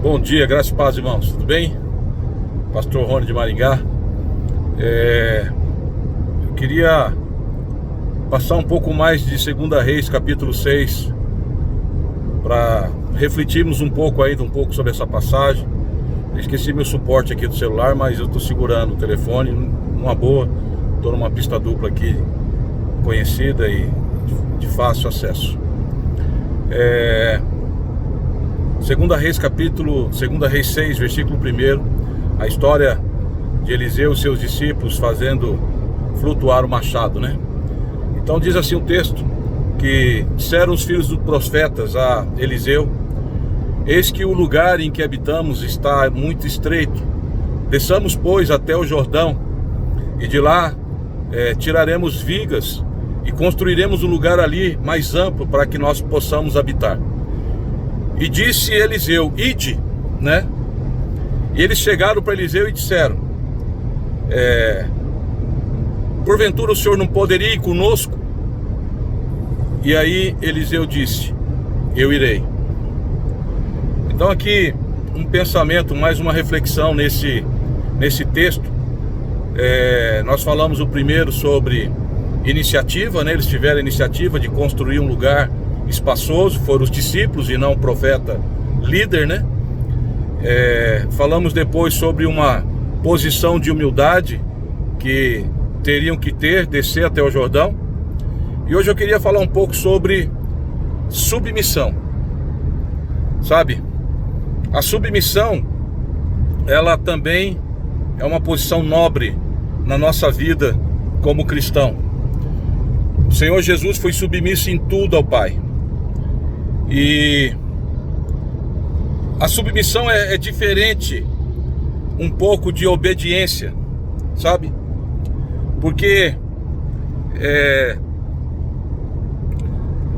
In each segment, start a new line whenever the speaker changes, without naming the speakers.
Bom dia, graças e paz, irmãos, tudo bem? Pastor Rony de Maringá. Eu queria passar um pouco mais de 2 Reis, capítulo 6, para refletirmos um pouco sobre essa passagem. Eu esqueci meu suporte aqui do celular, mas eu estou segurando o telefone, numa boa. Estou numa pista dupla aqui, conhecida e de fácil acesso. 2 Reis 6, versículo 1, a história de Eliseu e seus discípulos fazendo flutuar o machado, né? Então diz assim o texto, que disseram os filhos dos profetas a Eliseu: eis que o lugar em que habitamos está muito estreito, desçamos pois até o Jordão, e de lá tiraremos vigas e construiremos um lugar ali mais amplo para que nós possamos habitar. E disse Eliseu: ide, né? E eles chegaram para Eliseu e disseram: porventura o senhor não poderia ir conosco? E aí Eliseu disse: eu irei. Então aqui um pensamento, mais uma reflexão nesse texto. Nós falamos o primeiro sobre iniciativa, né? Eles tiveram a iniciativa de construir um lugar espaçoso, foram os discípulos e não o profeta líder, né? Falamos depois sobre uma posição de humildade que teriam que descer até o Jordão. E hoje eu queria falar um pouco sobre submissão. Sabe, a submissão, ela também é uma posição nobre na nossa vida como cristão. O Senhor Jesus foi submisso em tudo ao Pai. E a submissão é diferente um pouco de obediência, sabe? Porque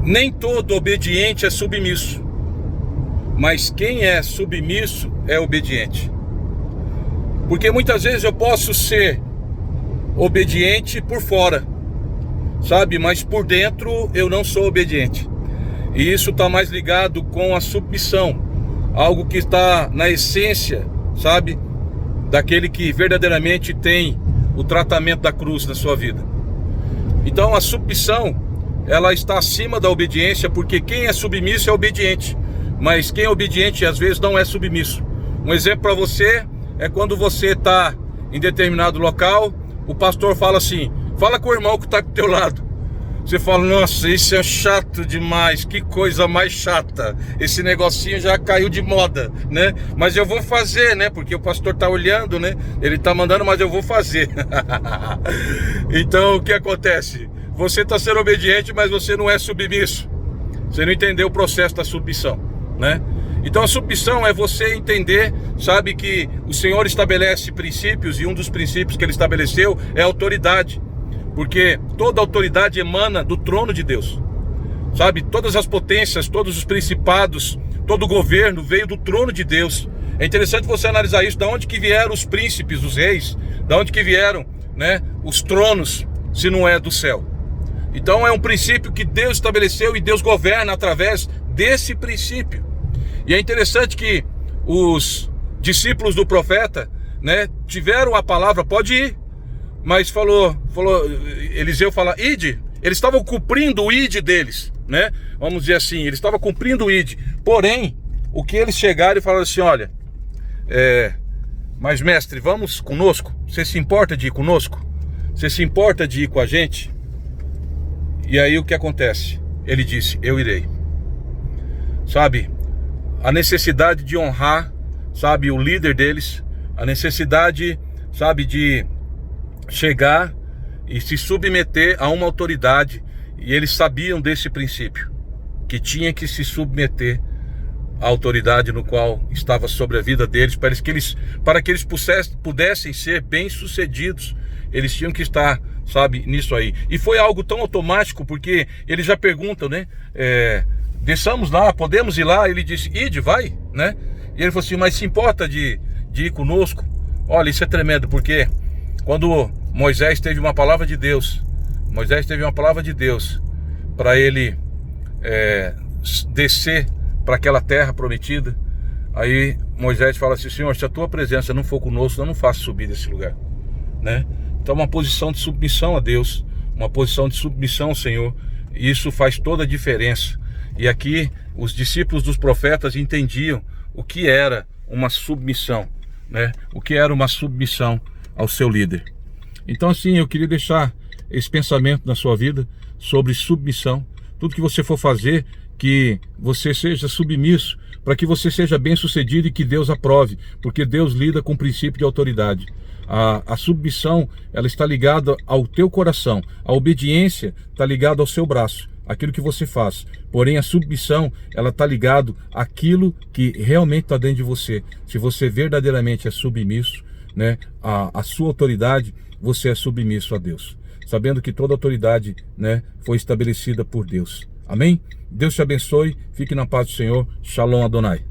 nem todo obediente é submisso, mas quem é submisso é obediente. Porque muitas vezes eu posso ser obediente por fora, sabe? Mas por dentro eu não sou obediente. E isso está mais ligado com a submissão, algo que está na essência, sabe, daquele que verdadeiramente tem o tratamento da cruz na sua vida. Então a submissão, ela está acima da obediência, porque quem é submisso é obediente, mas quem é obediente às vezes não é submisso. Um exemplo para você é quando você está em determinado local, o pastor fala assim: fala com o irmão que está do teu lado. Você fala: nossa, isso é chato demais, que coisa mais chata, esse negocinho já caiu de moda, né? Mas eu vou fazer, né? Porque o pastor tá olhando, né? Ele tá mandando, mas eu vou fazer. Então o que acontece? Você tá sendo obediente, mas você não é submisso. Você não entendeu o processo da submissão, né? Então a submissão é você entender, sabe, que o Senhor estabelece princípios, e um dos princípios que Ele estabeleceu é a autoridade. Porque toda autoridade emana do trono de Deus, sabe? Todas as potências, todos os principados, todo o governo veio do trono de Deus. É interessante você analisar isso, da onde que vieram os príncipes, os reis, da onde que vieram, né, os tronos, se não é do céu. Então é um princípio que Deus estabeleceu e Deus governa através desse princípio. E é interessante que os discípulos do profeta, né, tiveram a palavra: pode ir. Mas Eliseu fala: ide. Eles estavam cumprindo o ide deles, né? Vamos dizer assim, eles estavam cumprindo o ide. Porém, o que eles chegaram e falaram assim: olha, mas mestre, vamos conosco? Você se importa de ir conosco? Você se importa de ir com a gente? E aí o que acontece? Ele disse: eu irei. Sabe, a necessidade de honrar, sabe, o líder deles, a necessidade, sabe, de chegar e se submeter a uma autoridade. E eles sabiam desse princípio, que tinha que se submeter à autoridade no qual estava sobre a vida deles, para que eles pudessem ser bem-sucedidos. Eles tinham que estar, sabe, nisso aí. E foi algo tão automático, porque eles já perguntam, né? Desçamos lá, podemos ir lá? Ele disse: ide, vai, né? E ele falou assim: mas se importa de ir conosco? Olha, isso é tremendo, porque quando Moisés teve uma palavra de Deus para ele descer para aquela terra prometida, Aí Moisés fala assim: Senhor, se a tua presença não for conosco, eu não faço subir desse lugar, né? Então uma posição de submissão a Deus, uma posição de submissão ao Senhor, isso faz toda a diferença. E aqui os discípulos dos profetas entendiam o que era uma submissão, né? O que era uma submissão ao seu líder. Então assim, eu queria deixar esse pensamento na sua vida sobre submissão. Tudo que você for fazer, que você seja submisso, para que você seja bem sucedido e que Deus aprove, porque Deus lida com o princípio de autoridade. A submissão, ela está ligada ao teu coração, a obediência está ligada ao seu braço, aquilo que você faz. Porém a submissão, ela está ligada àquilo que realmente está dentro de você. Se você verdadeiramente é submisso, né, a sua autoridade, você é submisso a Deus, sabendo que toda autoridade, né, foi estabelecida por Deus. Amém? Deus te abençoe, fique na paz do Senhor. Shalom Adonai.